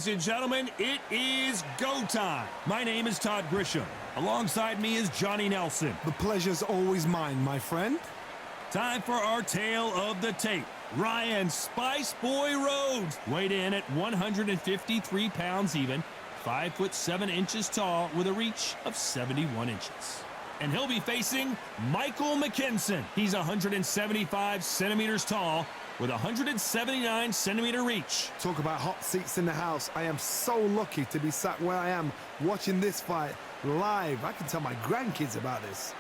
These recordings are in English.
Ladies and gentlemen, it is go time. My name is Todd Grisham. Alongside me is Johnny Nelson. The pleasure's always mine, my friend. Time for our tale of the tape. Ryan Spice Boy Rhodes weighed in at 153 pounds even, 5'7" tall with a reach of 71 inches. And he'll be facing Michael Mckinson. He's 175 centimeters tall with a 179-centimeter reach. Talk about hot seats in the house. I am so lucky to be sat where I am watching this fight live. I can tell my grandkids about this.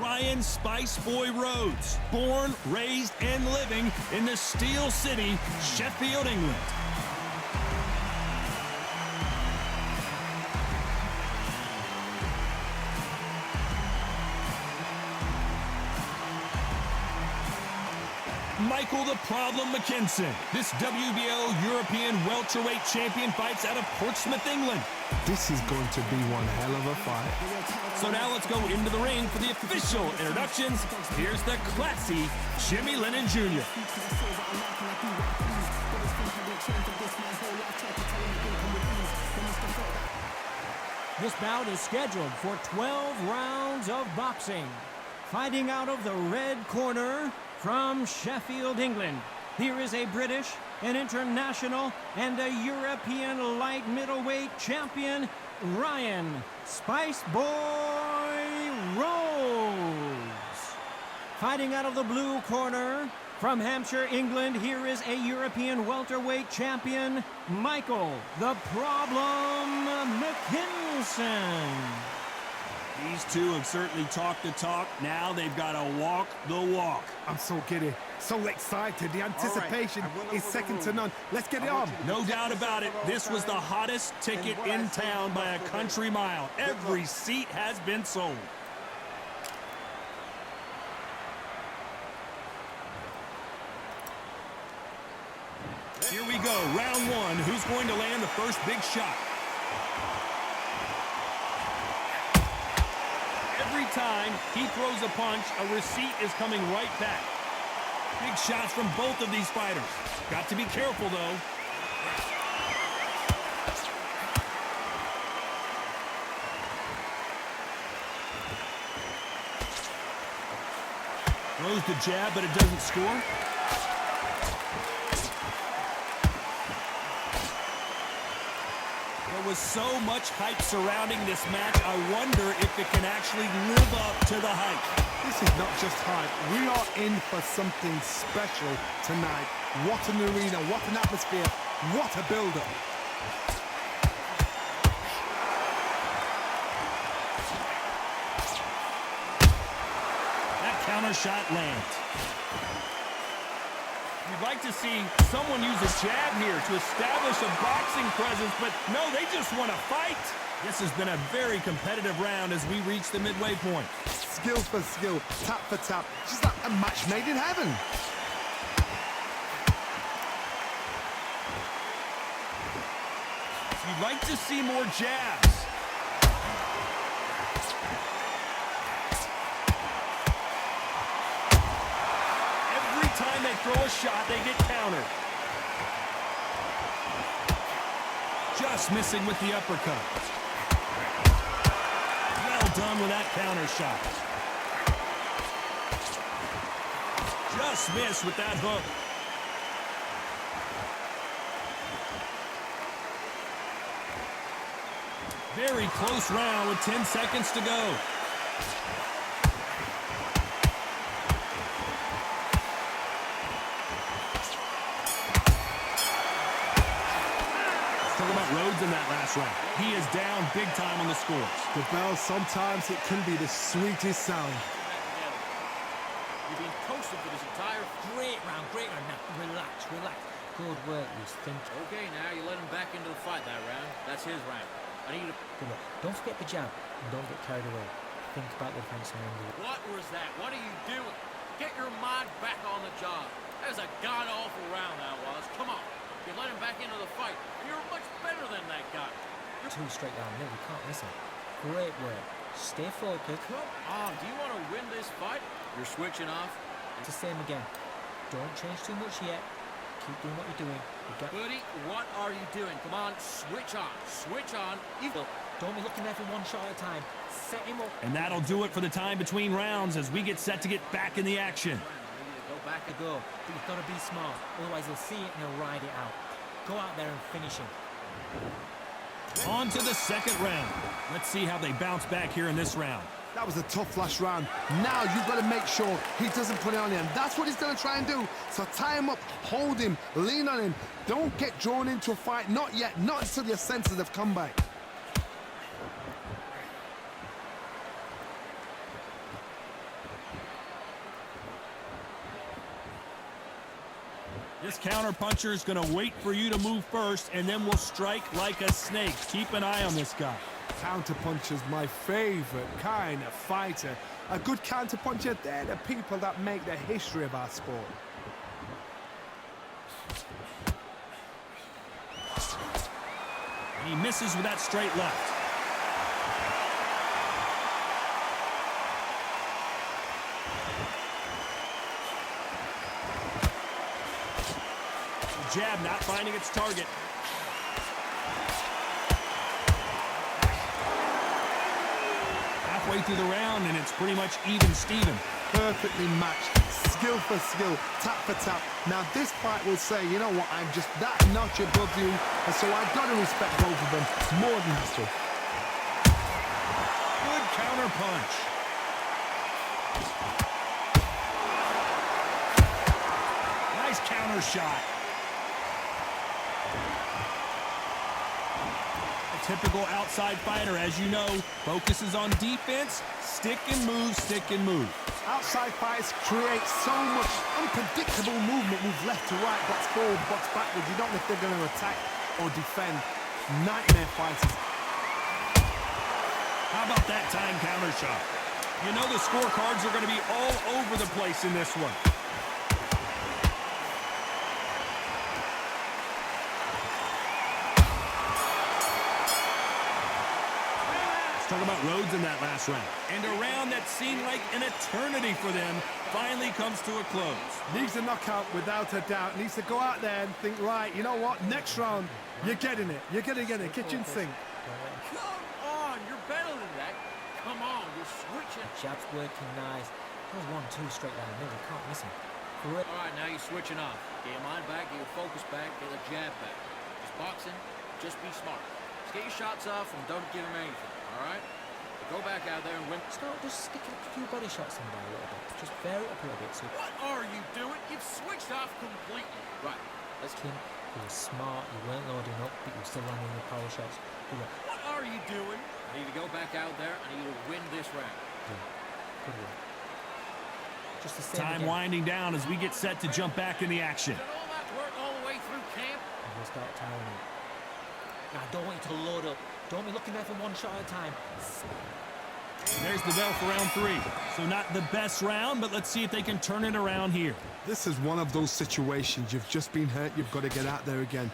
Ryan Spice Boy Rhodes, born, raised, and living in the Steel City, Sheffield, England. Michael the Problem Mckinson. This WBO European welterweight champion fights out of Portsmouth, England. This is going to be one hell of a fight. So now let's go into the ring for the official introductions. Here's the classy Jimmy Lennon Jr. This bout is scheduled for 12 rounds of boxing. Fighting out of the red corner from Sheffield, England, here is a British, an international, and a European light middleweight champion, Ryan Spice Boy Rhodes. Fighting out of the blue corner from Hampshire, England, here is a European welterweight champion, Michael the Problem Mckinson. These two have certainly talked the talk. Now they've got to walk the walk. I'm so giddy, so excited. The anticipation is second to none. Let's get it on. No doubt about it. This was the hottest ticket in town by a country mile. Every seat has been sold. Here we go. Round one. Who's going to land the first big shot? Every time he throws a punch, a receipt is coming right back. Big shots from both of these fighters. Got to be careful, though. Throws the jab, but it doesn't score. There was so much hype surrounding this match, I wonder if it can actually live up to the hype. This is not just hype. We are in for something special tonight. What an arena, what an atmosphere, what a build-up. That counter shot lands. You'd like to see someone use a jab here to establish a boxing presence, but no, they just want to fight. This has been a very competitive round as we reach the midway point. Skill for skill, tap for tap, just like a match made in heaven. You'd like to see more jabs. Time they throw a shot, they get countered. Just missing with the uppercut. Well done with that counter shot. Just missed with that hook. Very close round with 10 seconds to go. Talk about Rhodes in that last round. He is down big time on the scores. The bell, sometimes it can be the sweetest sound. You've been toasted for this entire... Great round, great round. Now, relax, relax. Good work, you think. Okay, now you let him back into the fight that round. That's his round. I need you to... Good luck. Don't forget the jab, and don't get carried away. Think about the defense and end. What was that? What are you doing? Get your mind back on the job. That was a god-awful round, that was. Come on. You let him back into the fight. You're much better than that guy. Two straight down there, you can't miss it. Great work. Stay focused. Come on, do you want to win this fight? You're switching off? It's the same again. Don't change too much yet. Keep doing what you're doing. Buddy, what are you doing? Come on, switch on. Switch on. Don't be looking there for one shot at a time. Set him up. And that'll do it for the time between rounds as we get set to get back in the action. Maybe to go back To go, but you've got to be smart. Otherwise, he'll see it and he'll ride it out. Go out there and finish him. On to the second round. Let's see how they bounce back here in this round. That was a tough last round. Now you've got to make sure he doesn't put it on him. That's what he's going to try and do. So tie him up, hold him, lean on him. Don't get drawn into a fight. Not yet. Not until your senses have come back. This counter-puncher is going to wait for you to move first, and then will strike like a snake. Keep an eye on this guy. Counter-puncher's my favorite kind of fighter. A good counter-puncher, they're the people that make the history of our sport. And he misses with that straight left. Jab not finding its target. Halfway through the round, and it's pretty much even Steven. Perfectly matched, skill for skill, tap for tap. Now this fight will say, you know what, I'm just that notch above you, and so I've got to respect both of them more than has to. Good counter punch. Nice counter shot. Typical outside fighter, as you know, focuses on defense, stick and move, stick and move. Outside fights create so much unpredictable movement. Move left to right, box forward, box backwards. You don't know if they're going to attack or defend. Nightmare fighters. How about that time counter shot? You know the scorecards are going to be all over the place in this one. Talk about Rhodes in that last round. And a round that seemed like an eternity for them finally comes to a close. Needs a knockout without a doubt. Needs to go out there and think, right, you know what, next round, you're getting it. You're going to get it. Kitchen sink. Come on, you're better than that. Come on, you're switching. Jab's working nice. That was 1-2 straight down the middle. You can't miss him. Great. All right, now you're switching off. Get your mind back, get your focus back, get the jab back. Just boxing, just be smart. Just get your shots off and don't give him anything, all right? Go back out there and win. Start just sticking a few body shots in there a little bit. Just vary it up a little bit. So what are you doing? You've switched off completely. Right. let's keep. You were smart. You weren't loading up, but you were still landing your power shots. What are you doing? I need to go back out there. I need to win this round. Good one. Just the same Time again. winding down as we get set to jump back in the action. Did all that work all the way through camp? And we'll start tiring you. Now, I don't want you to load up. Don't be looking there for one shot at a time. There's the bell for round 3. So not the best round, but let's see if they can turn it around here. This is one of those situations. You've just been hurt. You've got to get out there again.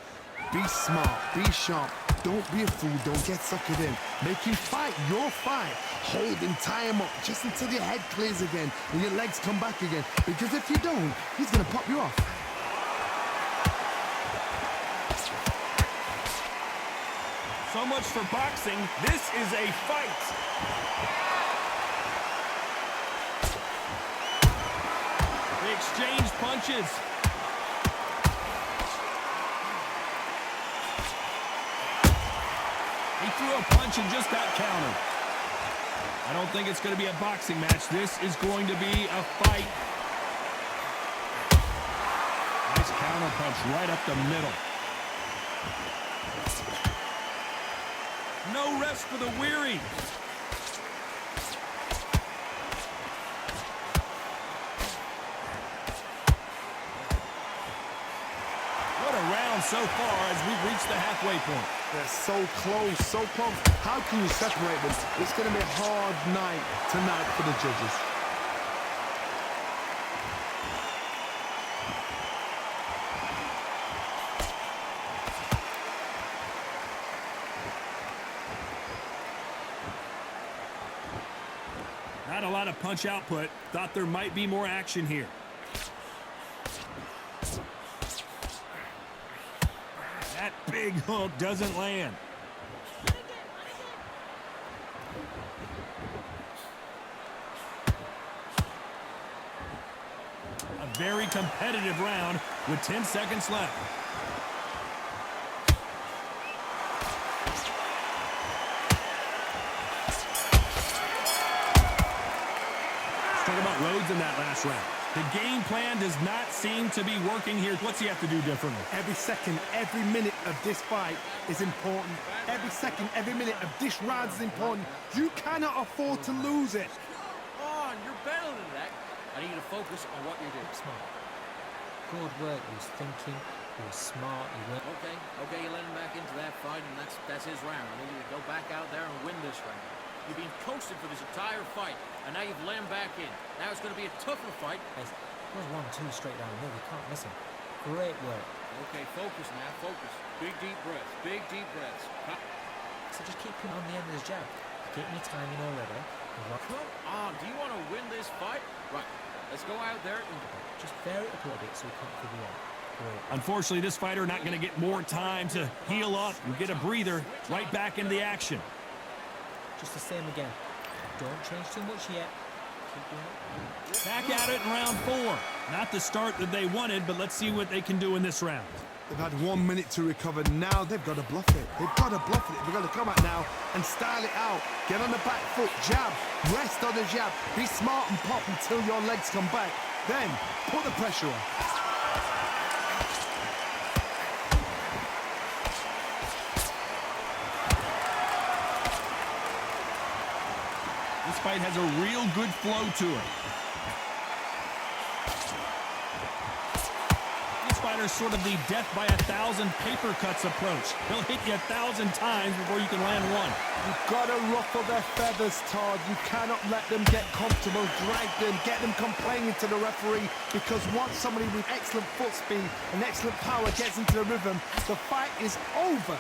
Be smart. Be sharp. Don't be a fool. Don't get suckered in. Make him fight your fight. Hold him, tie him up, just until your head clears again and your legs come back again. Because if you don't, he's going to pop you off. So much for boxing. This is a fight. They exchange punches. He threw a punch and just got countered. I don't think it's going to be a boxing match. This is going to be a fight. Nice counter punch right up the middle. No rest for the weary. What a round so far as we've reached the halfway point. They're so close, so close. How can you separate them? It's going to be a hard night tonight for the judges. Not a lot of punch output. Thought there might be more action here. That big hook doesn't land. A very competitive round with 10 seconds left. Let's talk about Rhodes in that last round. The game plan does not seem to be working here. What's he have to do differently? Every second, every minute of this fight is important. Every second, every minute of this round is important. You cannot afford to lose it. Come on, you're better than that. I need you to focus on what you're doing. Smart. Good work. He was thinking. He was smart. He went. Okay, you let him back into that fight, and that's his round. I need you to go back out there and win this round. You've been coasted for this entire fight, and now you've let him back in. Now it's going to be a tougher fight. It was 1-2 straight down the middle. You can't miss him. Great work. Okay, focus now, focus. Big deep breaths, big deep breaths. So just keep him on the end of his jab. Getting your timing already. Come on, do you want to win this fight? Right, let's go out there and just vary it up a little bit so we can't figure out. Great. Unfortunately, this fighter not going to get more time to heal up and get a breather. Right back into the action. Just the same again. Don't change too much yet. Keep doing it. Back at it in round 4. Not the start that they wanted, but let's see what they can do in this round. They've had 1 minute to recover. Now they've got to bluff it. They've got to bluff it. They've got to come out now and style it out. Get on the back foot, jab, rest on the jab. Be smart and pop until your legs come back. Then put the pressure on. This fight has a real good flow to it. This fighter's sort of the death by 1,000 paper cuts approach. He'll hit you 1,000 times before you can land one. You've got to ruffle their feathers, Todd. You cannot let them get comfortable, drag them, get them complaining to the referee, because once somebody with excellent foot speed and excellent power gets into the rhythm, the fight is over.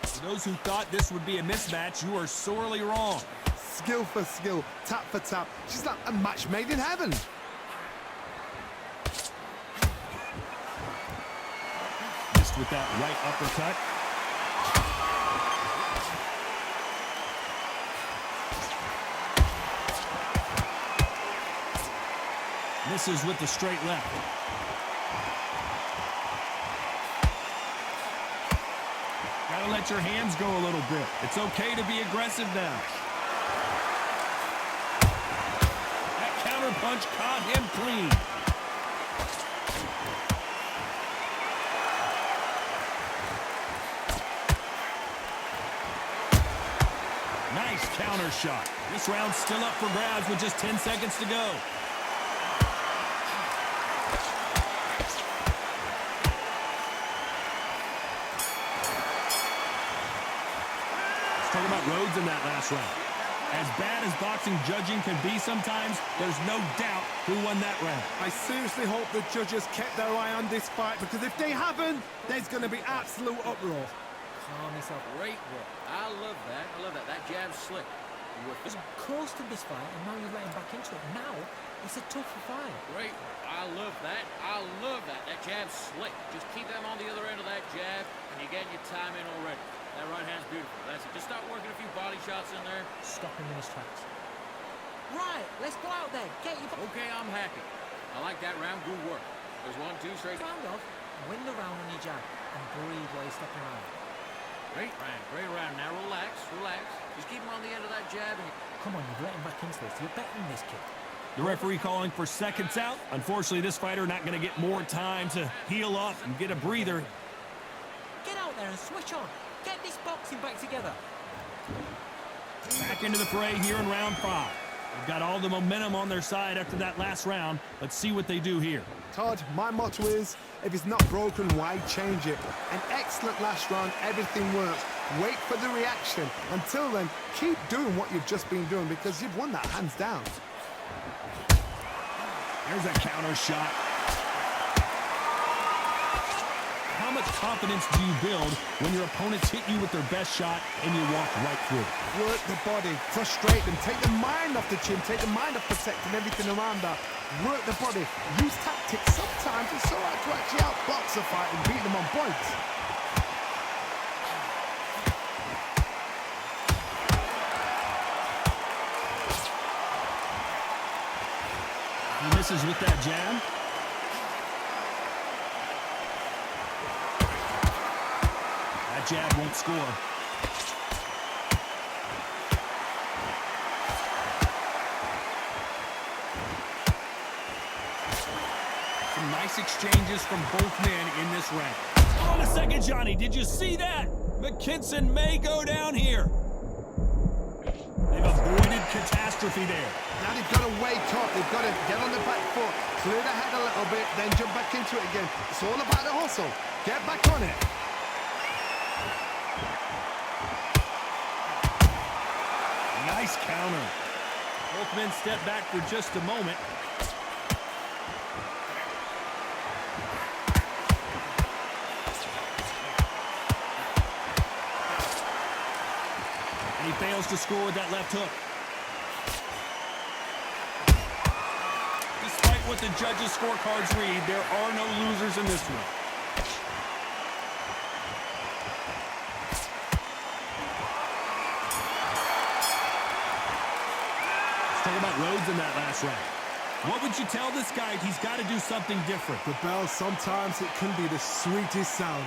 For those who thought this would be a mismatch, you are sorely wrong. Skill for skill, tap for tap. She's like a match made in heaven. Missed with that right uppercut. Misses with the straight left. Gotta let your hands go a little bit. It's okay to be aggressive now. That counter punch caught him clean. Nice counter shot. This round's still up for grabs with just 10 seconds to go. Talk about Rhodes in that last round. As bad as boxing judging can be sometimes, there's no doubt who won that round. I seriously hope the judges kept their eye on this fight, because if they haven't, there's going to be absolute uproar. Calm yourself. Great work. I love that. I love that. That jab's slick. You were He's close to this fight, and now you're letting back into it. Now, it's a tougher fight. great. I love that. I love that. That jab's slick. Just keep them on the other end of that jab, and you're getting your time in already. That right hand's beautiful. That's it. Just start working a few body shots in there. Stop him in his tracks. Right, let's go out there. Get your Okay, I'm happy. I like that round. Good work. There's 1, 2 straight. round off, win the round on your jab, and breathe while you're stepping around. Great round. Great round. Now relax. Relax. Just keep him on the end of that jab. And Come on, you've let him back into this. You're better than this kid. The referee calling for seconds out. Unfortunately, this fighter not going to get more time to heal up and get a breather. Get out there and switch on. Get this boxing back together. Back into the fray here in round 5. They've got all the momentum on their side after that last round. Let's see what they do here. Todd, my motto is, if it's not broken, why change it? An excellent last round, everything works. Wait for the reaction. Until then, keep doing what you've just been doing, because you've won that hands down. There's a counter shot. how much confidence do you build when your opponents hit you with their best shot and you walk right through it? Work the body, frustrate them, take the mind off the chin, take the mind off protecting everything around that. Work the body, use tactics. Sometimes it's all right to actually outbox a fight and beat them on points. He misses with that jab. That jab won't score. Some nice exchanges from both men in this round. On a second, Johnny, did you see that? Mckinson may go down here. They've avoided catastrophe there. Now they've got to wake up, they've got to get on the back foot, clear the head a little bit, then jump back into it again. It's all about the hustle. Get back on it. Nice counter. Both men step back for just a moment. And he fails to score with that left hook. Despite what the judges' scorecards read, there are no losers in this one. Let's talk about Rhodes in that last round. What would you tell this guy? He's got to do something different. The bell, sometimes it can be the sweetest sound.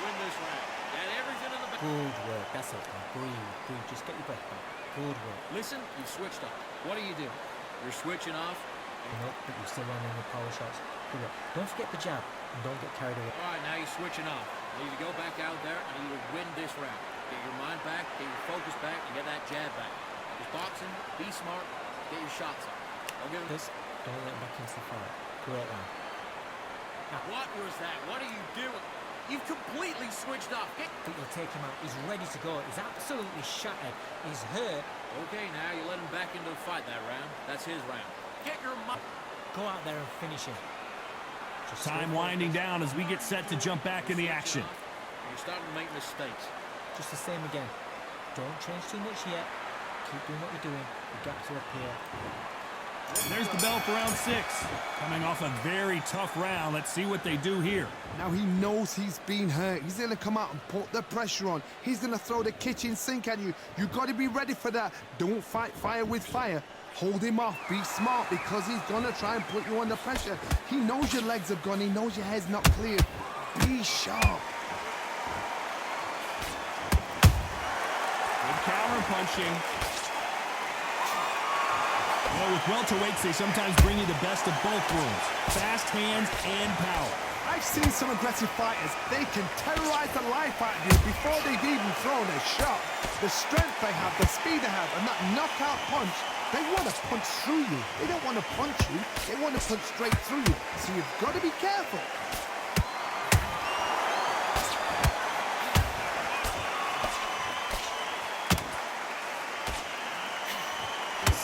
Win this round. Got everything in the bag. Good work. That's it. Now breathe. Just get your breath back. Good work. Listen, you've switched off. What do? You're switching off. No, but you're still running with power shots. Good work. Don't forget the jab and don't get carried away. All right, now you're switching off. I need you to go back out there and you win this round. Get your mind back, get your focus back, and get that jab back. Just boxing, be smart, get your shots up. Don't give him This, don't let Mckinson fight. Great round. What was that? What are you doing? You've completely switched off. But you'll take him out. He's ready to go. He's absolutely shattered. He's hurt. Okay, now you let him back into the fight that round. That's his round. Get your mind. Go out there and finish him. Just Time stay winding focused. down as we get set to jump back in the action. You're starting to make mistakes. Just the same again. Don't change too much yet. Keep doing what you're doing. The gaps are up here. And there's the bell for round 6. Coming off a very tough round. Let's see what they do here. Now he knows he's been hurt. He's going to come out and put the pressure on. He's going to throw the kitchen sink at you. You've got to be ready for that. Don't fight fire with fire. Hold him off. Be smart because he's going to try and put you under pressure. He knows your legs have gone. He knows your head's not clear. Be sharp. Good counter punching. Well, with welterweights, they sometimes bring you the best of both worlds. Fast hands and power. I've seen some aggressive fighters. They can terrorize the life out of you before they've even thrown a shot. The strength they have, the speed they have, and that knockout punch, they want to punch through you. They don't want to punch you. They want to punch straight through you. So you've got to be careful.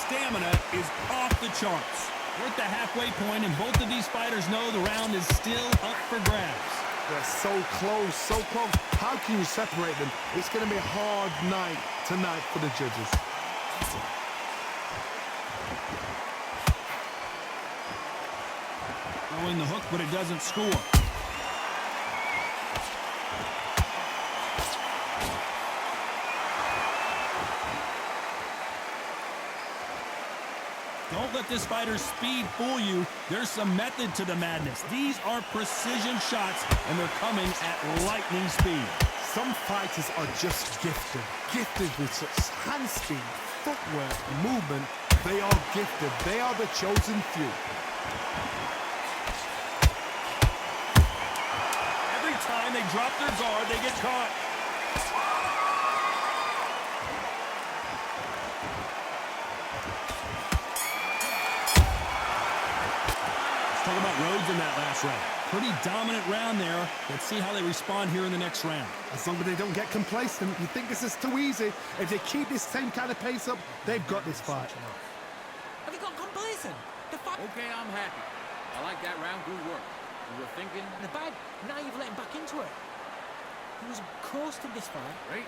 Stamina is off the charts. We're at the halfway point, and both of these fighters know the round is still up for grabs. They're so close, so close. How can you separate them? It's going to be a hard night tonight for the judges. Throwing the hook, but it doesn't score. Don't let this fighter's speed fool you. There's some method to the madness. These are precision shots, and they're coming at lightning speed. Some fighters are just gifted. Gifted with such hand speed, footwork, movement. They are gifted. They are the chosen few. Every time they drop their guard, they get caught. Talk about Rhodes in that last round. Pretty dominant round there. Let's see how they respond here in the next round. As long as they don't get complacent, you think this is too easy. If they keep this same kind of pace up, they've got this fight. Have you got complacent? The fight. Okay, I'm happy. I like that round. Good work. You were thinking, In the bag, now you've let him back into it. He was close to this fight. great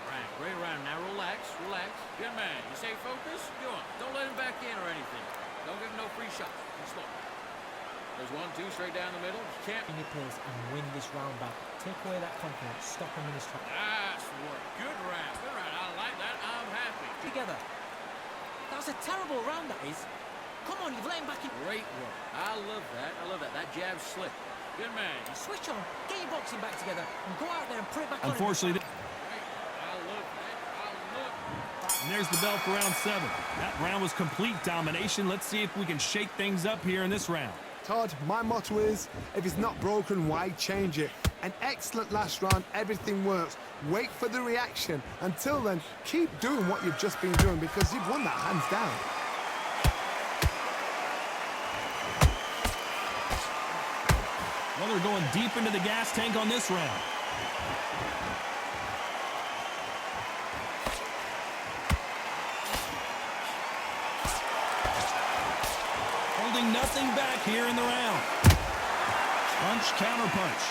round. Now relax. Good man. You stay focused. Go on. Don't let him back in or anything. Don't give him no free shots. Be slow. There's 1-2 straight down the middle. You can't. In your pace and win this round back. Take away that confidence. Stop him in his track. Nice work. Good round. I like that. I'm happy. Together. That was a terrible round, that is. Come on, you've let him back in. Great work. I love that. That jab slip. Good man. You Switch on, get your boxing back together, and go out there and put it back Unfortunately, great. I love that. and there's the bell for round 7. That round was complete domination. Let's see if we can shake things up here in this round. Todd, my motto is, if it's not broken, why change it? An excellent last round, everything works. Wait for the reaction. Until then, keep doing what you've just been doing because you've won that hands down. Well, they're going deep into the gas tank on this round. Holding nothing back here in the round. Punch, counter punch.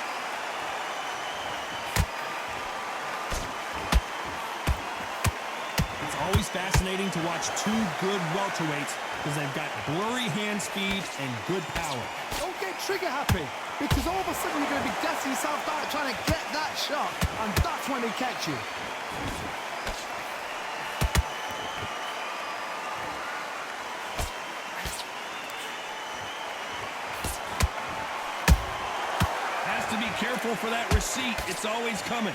It's always fascinating to watch two good welterweights because they've got blurry hand speed and good power. Don't get trigger happy because all of a sudden you're going to be gassing yourself out trying to get that shot, and that's when he catch you. Has to be careful for that receipt. It's always coming.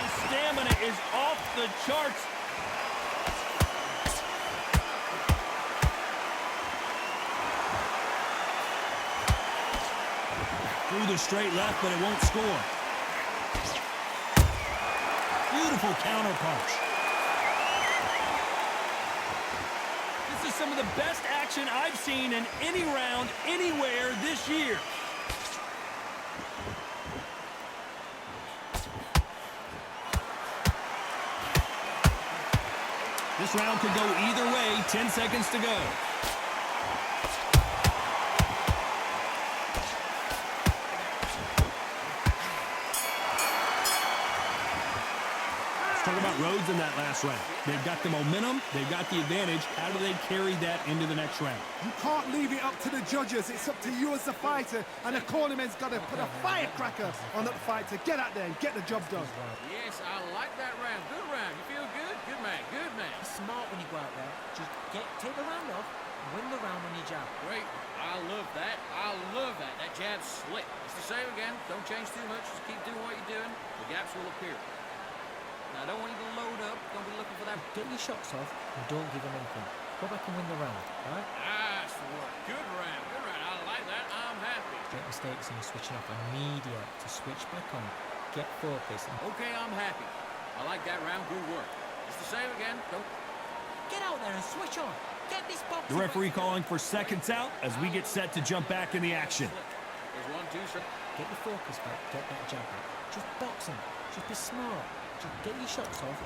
His stamina is off the charts. Through the straight left, but it won't score. Beautiful counter punch. This is some of the best action I've seen in any round, anywhere this year. This round could go either way. 10 seconds to go. Talk about Rhodes in that last round. They've got the momentum, they've got the advantage. How do they carry that into the next round? You can't leave it up to the judges. It's up to you as the fighter, and the cornerman's got to put a firecracker on that fight to get out there and get the job done. Yes, I like that round. Good round. You feel good? Good man. Be smart when you go out there. Just take the round off, win the round on your jab. Great. I love that. That jab slick. It's the same again. Don't change too much. Just keep doing what you're doing. The gaps will appear. Now, I don't want you to load up. Don't be looking for that. Get your shots off and don't give him anything. Go back and win the round, all right? Nice work. Good round. I like that. I'm happy. Get mistakes and you're switching off immediate to switch back on. Get focused. Okay, I'm happy. I like that round. Good work. It's the same again. Don't. Get out there and switch on. Get this box. The referee calling for seconds out as we get set to jump back in the action. There's 1-2. Get your focus back. Get that jab back. Just box him. Just be smart. Just get your shots off.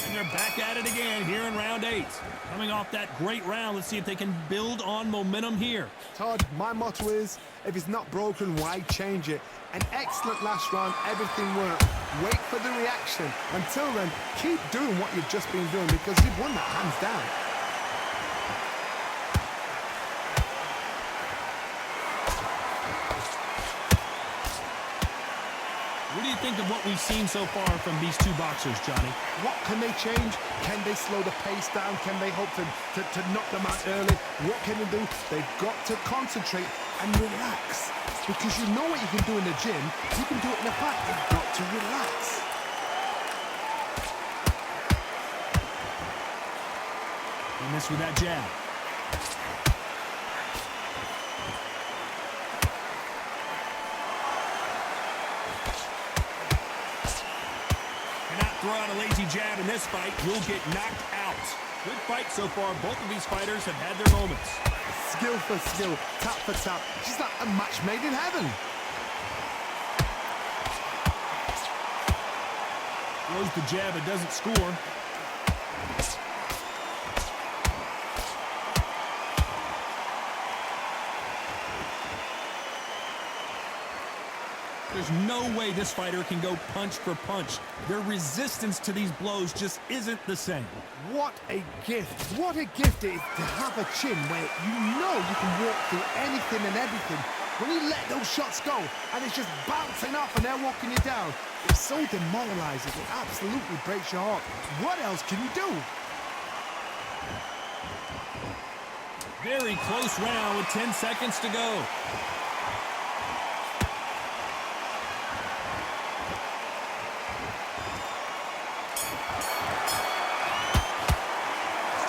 And they're back at it again here in round 8. Coming off that great round, let's see if they can build on momentum here. Todd, my motto is, if it's not broken, why change it? An excellent last round, everything worked. Wait for the reaction. Until then, keep doing what you've just been doing because you've won that hands down. What do you think of what we've seen so far from these two boxers, Johnny? What can they change? Can they slow the pace down? Can they hope to knock them out early? What can they do? They've got to concentrate and relax. Because you know what you can do in the gym, you can do it in the fight. You've got to relax. He missed with that jab. Throw out a lazy jab in this fight, you'll get knocked out. Good fight so far. Both of these fighters have had their moments. Skill for skill, tap for tap. Just like a match made in heaven. Throws the jab, it doesn't score. There's no way this fighter can go punch for punch. Their resistance to these blows just isn't the same. What a gift. What a gift it is to have a chin where you know you can walk through anything and everything. When you let those shots go and it's just bouncing off and they're walking you down, it's so demoralizing. It absolutely breaks your heart. What else can you do? Very close round with 10 seconds to go.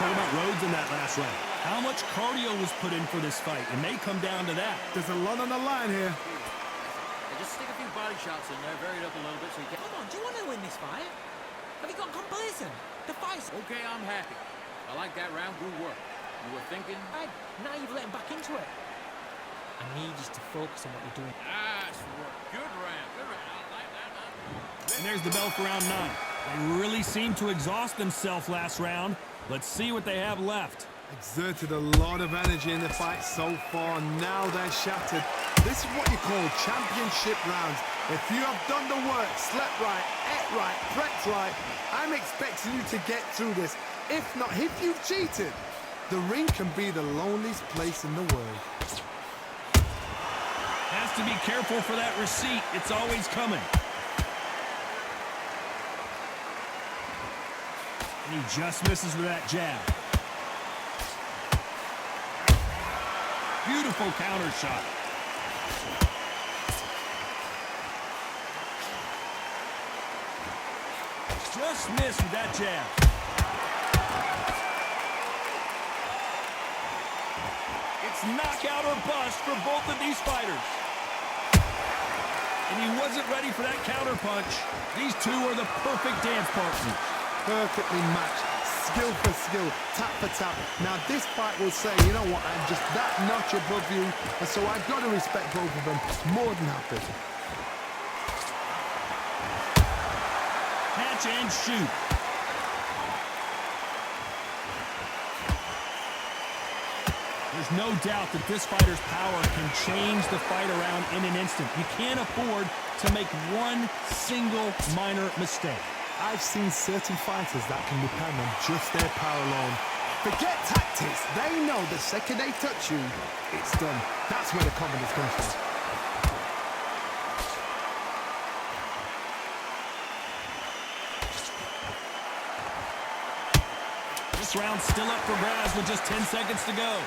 Talking about Rhodes in that last round. How much cardio was put in for this fight? It may come down to that. There's a lot on the line here. Hey, just stick a few body shots in there, vary it up a little bit so you can... Come on, do you want to win this fight? Have you got complacent? The fight's... Okay, I'm happy. I like that round. Good work. You were thinking... Right, now you've let him back into it. I need you to focus on what you're doing. Nice work. Good round. Good round. I like that. And there's the bell for round 9. They really seemed to exhaust themselves last round. Let's see what they have left. Exerted a lot of energy in the fight so far. Now they're shattered. This is what you call championship rounds. If you have done the work, slept right, ate right, prepped right, I'm expecting you to get through this. If not, if you've cheated, the ring can be the loneliest place in the world. Has to be careful for that receipt. It's always coming. And he just misses with that jab. Beautiful counter shot. Just missed with that jab. It's knockout or bust for both of these fighters. And he wasn't ready for that counter punch. These two are the perfect dance partners. Perfectly matched, skill for skill, tap for tap. Now this fight will say, you know what, I'm just that notch above you, and so I've got to respect both of them. More than happy. Catch and shoot. There's no doubt that this fighter's power can change the fight around in an instant. You can't afford to make one single minor mistake. I've seen certain fighters that can depend on just their power alone. Forget tactics. They know the second they touch you, it's done. That's where the confidence comes from. This round's still up for grabs with just 10 seconds to go.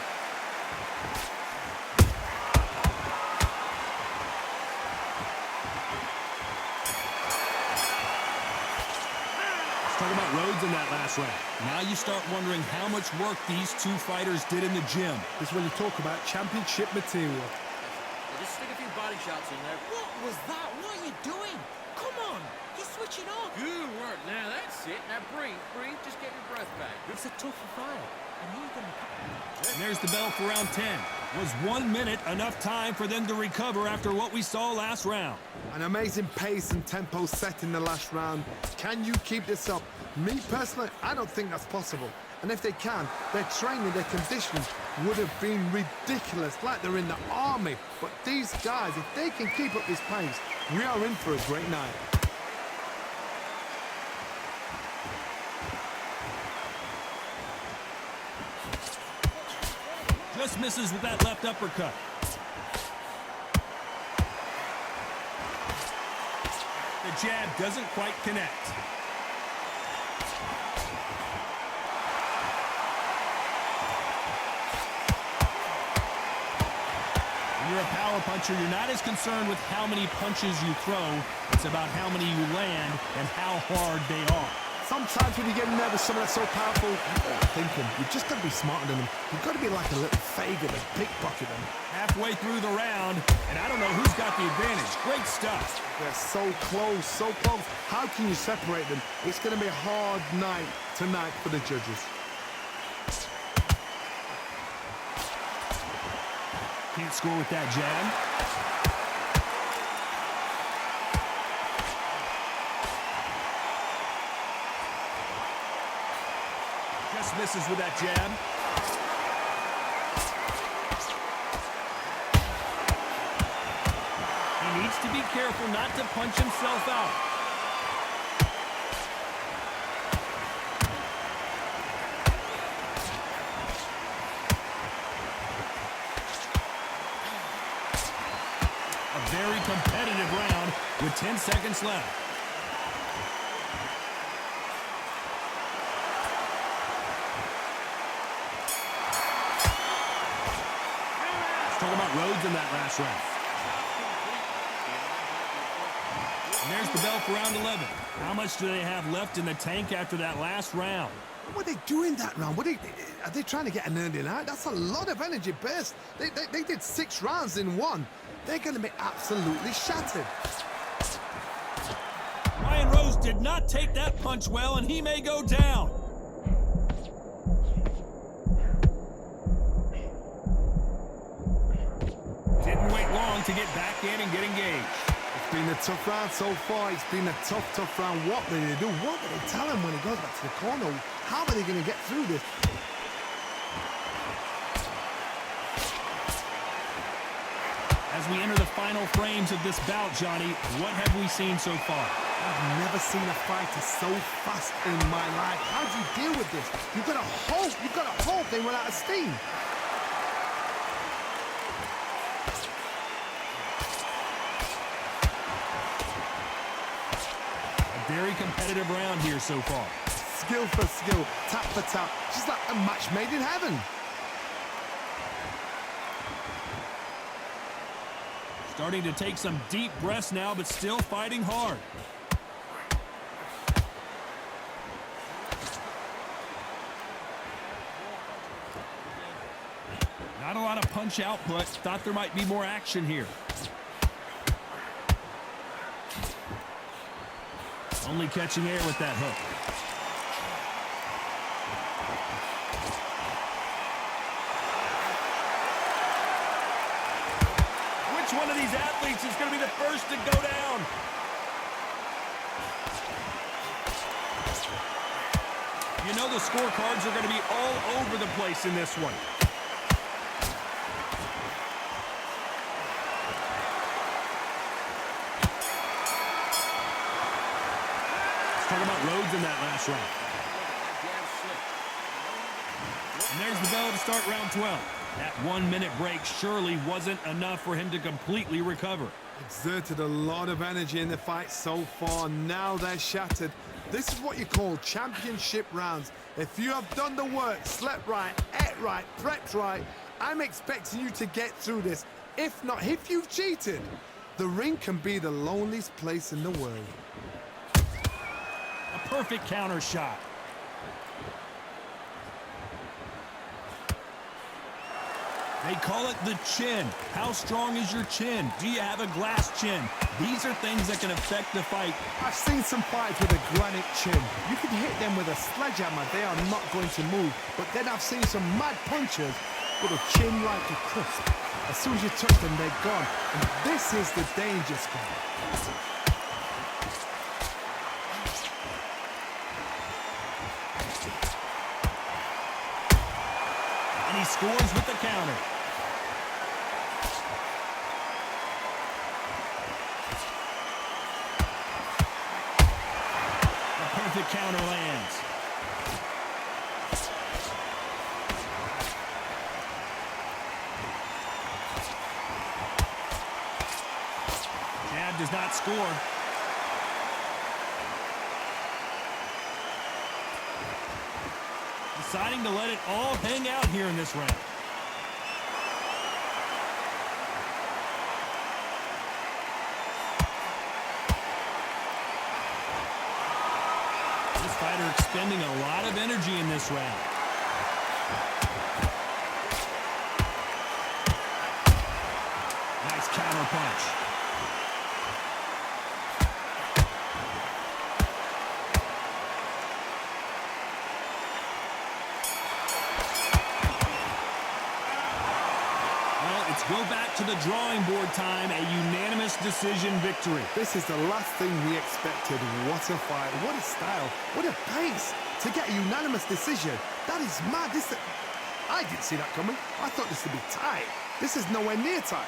Talk about Rhodes in that last round. Now you start wondering how much work these two fighters did in the gym. This is when you talk about championship material. Hey, just stick a few body shots in there. What was that? What are you doing? Come on, you're switching off. Good work. Now that's it. Now breathe. Breathe. Just get your breath back. It's a tougher fight. And you're going to... And there's the bell for round 10. Was 1 minute enough time for them to recover after what we saw last round? An amazing pace and tempo set in the last round. Can you keep this up? Me personally, I don't think that's possible. And if they can, their training, their conditioning would have been ridiculous, like they're in the army. But these guys, if they can keep up this pace, we are in for a great night. Just misses with that left uppercut. The jab doesn't quite connect. When you're a power puncher, you're not as concerned with how many punches you throw. It's about how many you land and how hard they are. Sometimes when you get in there with someone that's so powerful, you're thinking, you've just got to be smarter than them. You've got to be like a little Fagin and pickpocket them. Halfway through the round, and I don't know who's got the advantage. Great stuff. They're so close, so close. How can you separate them? It's going to be a hard night tonight for the judges. Can't score with that jab. Just misses with that jab. He needs to to be careful not to punch himself out. A very competitive round with 10 seconds left. Let's talk about Rhodes in that last round. And there's the bell for round 11. How much do they have left in the tank after that last round? What are they doing that round? Are they trying to get an earning out? That's a lot of energy burst. They did 6 rounds in one. They're going to be absolutely shattered. Ryan Rhodes did not take that punch well, and he may go down. Didn't wait long to get back in and get engaged. It's been a tough round so far. It's been a tough round. What do they do? What do they tell him when he goes back to the corner? How are they going to get through this? As we enter the final frames of this bout, Johnny, what have we seen so far? I've never seen a fighter so fast in my life. How do you deal with this? You've got to hope they run out of steam. A very competitive round here so far. Skill for skill, tap for tap. Just like a match made in heaven. Starting to take some deep breaths now, but still fighting hard. Not a lot of punch output. Thought there might be more action here. Only catching air with that hook. Which one of these athletes is going to be the first to go down? You know the scorecards are going to be all over the place in this one. Let's talk about Rhodes in that last round. And there's the bell to start round 12. That 1-minute break surely wasn't enough for him to completely recover. Exerted a lot of energy in the fight so far. Now they're shattered. This is what you call championship rounds. If you have done the work, slept right, ate right, prepped right, I'm expecting you to get through this. If not, if you've cheated, the ring can be the loneliest place in the world. A perfect counter shot. They call it the chin. How strong is your chin? Do you have a glass chin? These are things that can affect the fight. I've seen some fights with a granite chin. You can hit them with a sledgehammer. They are not going to move. But then I've seen some mad punchers with a chin like a crisp. As soon as you touch them, they're gone. And this is the danger spot. And he scores with the counter. The counter lands. Jab does not score. Deciding to let it all hang out here in this round. Fighter expending a lot of energy in this round. Nice counter punch. Well, it's go back to the drawing board time, a unanimous decision victory. This is the last thing we expected. What a fight, what a style, what a pace to get a unanimous decision. That is mad. I didn't see that coming. I thought this would be tight. This is nowhere near tight.